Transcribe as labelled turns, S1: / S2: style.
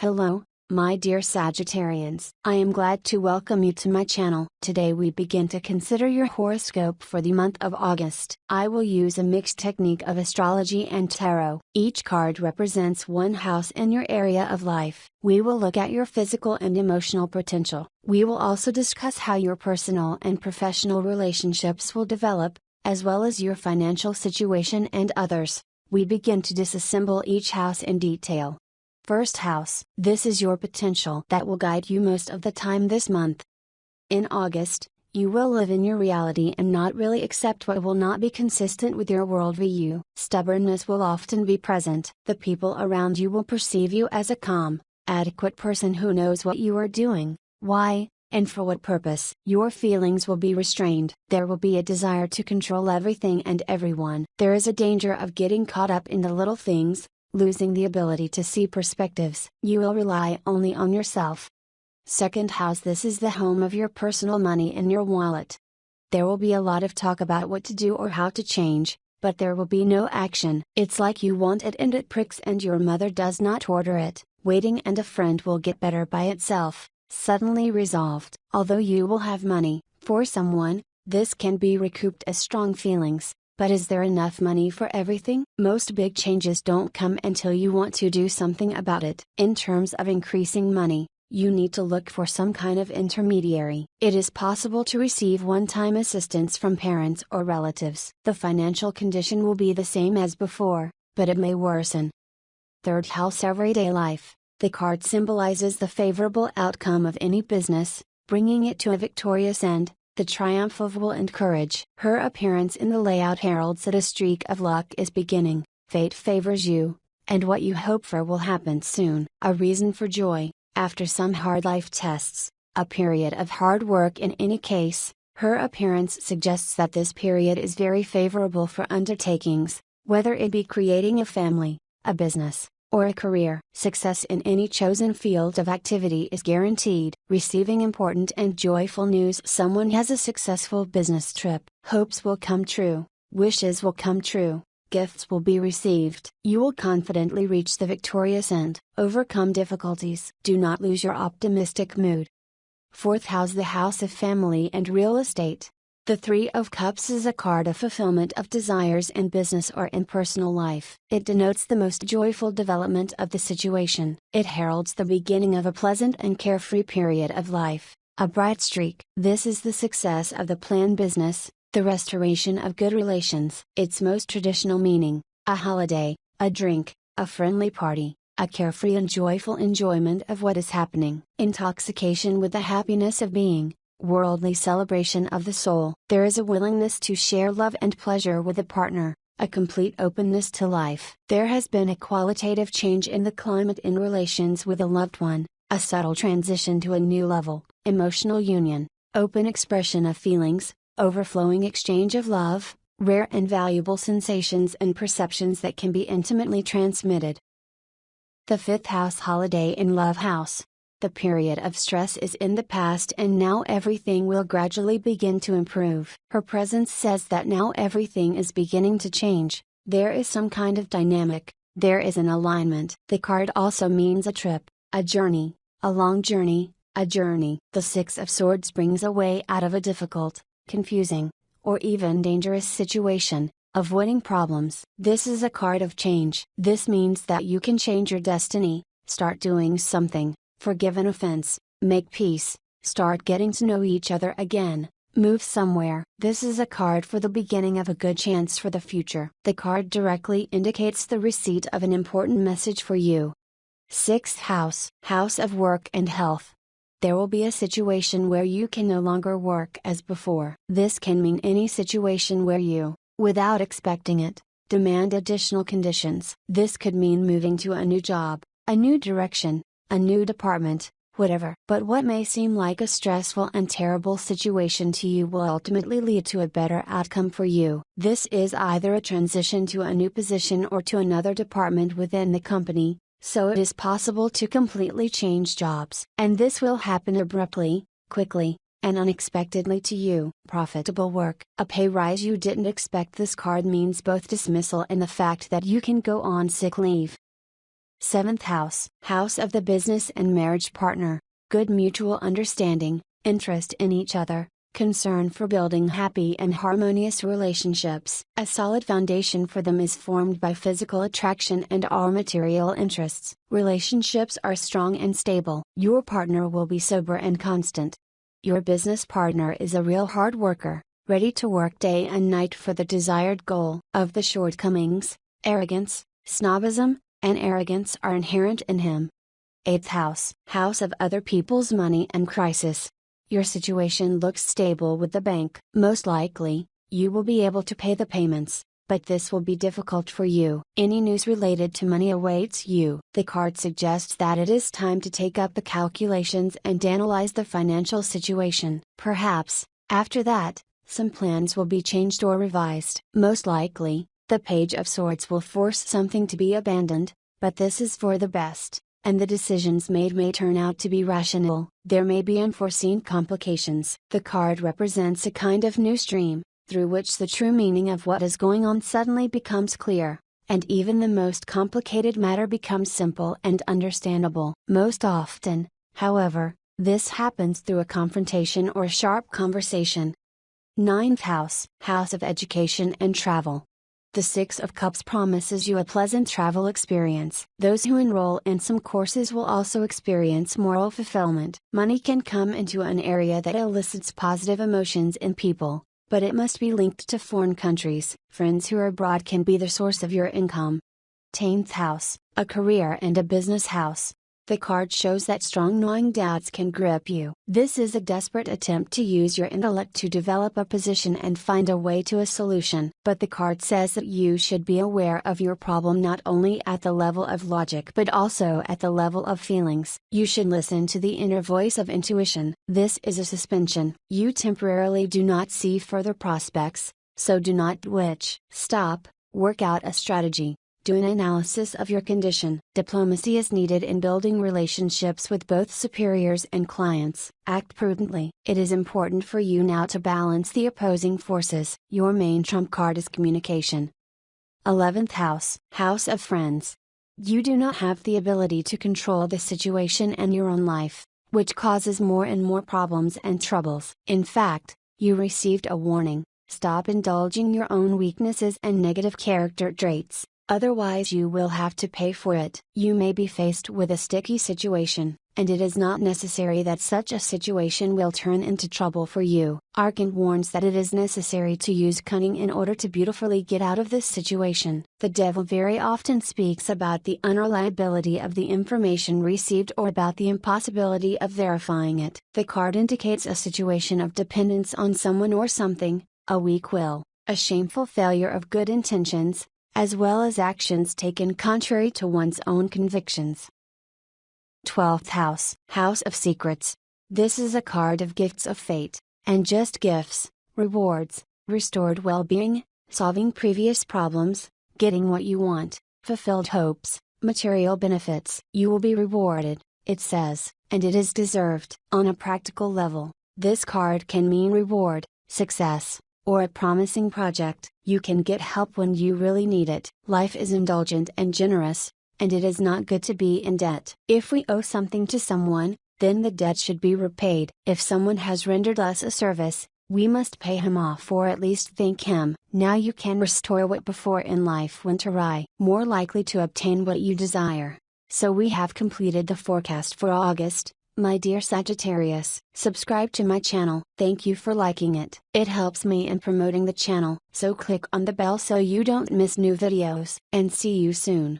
S1: Hello, my dear Sagittarians. I am glad to welcome you to my channel. Today we begin to consider your horoscope for the month of August. I will use a mixed technique of astrology and tarot. Each card represents one house in your area of life. We will look at your physical and emotional potential. We will also discuss how your personal and professional relationships will develop, as well as your financial situation and others. We begin to disassemble each house in detail. First house. This is your potential that will guide you most of the time this month. In August, you will live in your reality and not really accept what will not be consistent with your worldview. Stubbornness will often be present. The people around you will perceive you as a calm, adequate person who knows what you are doing, why, and for what purpose. Your feelings will be restrained. There will be a desire to control everything and everyone. There is a danger of getting caught up in the little things, losing the ability to see perspectives. You will rely only on yourself. Second house. This is the home of your personal money and your wallet. There will be a lot of talk about what to do or how to change, but there will be no action. It's like you want it and it pricks and your mother does not order it. Waiting and a friend will get better by itself, suddenly resolved. Although you will have money, for someone, this can be recouped as strong feelings. But is there enough money for everything? Most big changes don't come until you want to do something about it. In terms of increasing money, you need to look for some kind of intermediary. It is possible to receive one-time assistance from parents or relatives. The financial condition will be the same as before, but it may worsen. Third house. Everyday life. The card symbolizes the favorable outcome of any business, bringing it to a victorious end. The triumph of will and courage. Her appearance in the layout heralds that a streak of luck is beginning. Fate favors you, and what you hope for will happen soon. A reason for joy. After some hard life tests, a period of hard work in any case, her appearance suggests that this period is very favorable for undertakings, whether it be creating a family, a business, or a career. Success in any chosen field of activity is guaranteed. Receiving important and joyful news. Someone has a successful business trip. Hopes will come true, wishes will come true, gifts will be received. You will confidently reach the victorious end. Overcome difficulties. Do not lose your optimistic mood. Fourth house. The house of family and real estate. The Three of Cups is a card of fulfillment of desires in business or in personal life. It denotes the most joyful development of the situation. It heralds the beginning of a pleasant and carefree period of life, a bright streak. This is the success of the planned business, the restoration of good relations. Its most traditional meaning: a holiday, a drink, a friendly party, a carefree and joyful enjoyment of what is happening. Intoxication with the happiness of being. Worldly celebration of the soul. There is a willingness to share love and pleasure with a partner, a complete openness to life. There has been a qualitative change in the climate in relations with a loved one, a subtle transition to a new level, emotional union, open expression of feelings, overflowing exchange of love, rare and valuable sensations and perceptions that can be intimately transmitted. The fifth house. Holiday in love house. The period of stress is in the past and now everything will gradually begin to improve. Her presence says that now everything is beginning to change. There is some kind of dynamic, there is an alignment. The card also means a trip, a journey, a long journey, a journey. The Six of Swords brings a way out of a difficult, confusing, or even dangerous situation, avoiding problems. This is a card of change. This means that you can change your destiny, start doing something. Forgive an offense, make peace, start getting to know each other again, move somewhere. This is a card for the beginning of a good chance for the future. The card directly indicates the receipt of an important message for you. Sixth house. House of work and health. There will be a situation where you can no longer work as before. This can mean any situation where you, without expecting it, demand additional conditions. This could mean moving to a new job, a new direction, a new department, whatever. But what may seem like a stressful and terrible situation to you will ultimately lead to a better outcome for you. This is either a transition to a new position or to another department within the company, so it is possible to completely change jobs. And this will happen abruptly, quickly, and unexpectedly to you. Profitable work. A pay rise you didn't expect. This card means both dismissal and the fact that you can go on sick leave. 7th house, house of the business and marriage partner. Good mutual understanding, interest in each other, concern for building happy and harmonious relationships. A solid foundation for them is formed by physical attraction and all material interests. Relationships are strong and stable. Your partner will be sober and constant. Your business partner is a real hard worker, ready to work day and night for the desired goal. Of the shortcomings, arrogance, snobism, and arrogance are inherent in him. 8th house, house of other people's money and crisis. Your situation looks stable with the bank. Most likely, you will be able to pay the payments, but this will be difficult for you. Any news related to money awaits you. The card suggests that it is time to take up the calculations and analyze the financial situation. Perhaps, after that, some plans will be changed or revised. Most likely, the Page of Swords will force something to be abandoned, but this is for the best, and the decisions made may turn out to be rational. There may be unforeseen complications. The card represents a kind of new stream, through which the true meaning of what is going on suddenly becomes clear, and even the most complicated matter becomes simple and understandable. Most often, however, this happens through a confrontation or sharp conversation. 9th house, house of education and travel. The 6 of Cups promises you a pleasant travel experience. Those who enroll in some courses will also experience moral fulfillment. Money can come into an area that elicits positive emotions in people, but it must be linked to foreign countries. Friends who are abroad can be the source of your income. 10th house, a career and a business house. The card shows that strong gnawing doubts can grip you. This is a desperate attempt to use your intellect to develop a position and find a way to a solution. But the card says that you should be aware of your problem not only at the level of logic but also at the level of feelings. You should listen to the inner voice of intuition. This is a suspension. You temporarily do not see further prospects, so do not twitch. Stop, work out a strategy. Do an analysis of your condition. Diplomacy is needed in building relationships with both superiors and clients. Act prudently. It is important for you now to balance the opposing forces. Your main trump card is communication. 11th house, house of friends. You do not have the ability to control the situation and your own life, which causes more and more problems and troubles. In fact, you received a warning. Stop indulging your own weaknesses and negative character traits. Otherwise you will have to pay for it. You may be faced with a sticky situation, and it is not necessary that such a situation will turn into trouble for you. Arcane warns that it is necessary to use cunning in order to beautifully get out of this situation. The devil very often speaks about the unreliability of the information received or about the impossibility of verifying it. The card indicates a situation of dependence on someone or something, a weak will, a shameful failure of good intentions, as well as actions taken contrary to one's own convictions. 12th house, house of secrets. This is a card of gifts of fate, and just gifts, rewards, restored well-being, solving previous problems, getting what you want, fulfilled hopes, material benefits. You will be rewarded, it says, and it is deserved. On a practical level, this card can mean reward, success, or a promising project. You can get help when you really need it. Life is indulgent and generous, and it is not good to be in debt. If we owe something to someone, then the debt should be repaid. If someone has rendered us a service, we must pay him off or at least thank him. Now you can restore what before in life went awry. More likely to obtain what you desire. So we have completed the forecast for August. My dear Sagittarius, subscribe to my channel. Thank you for liking it. It helps me in promoting the channel, so click on the bell so you don't miss new videos. And see you soon.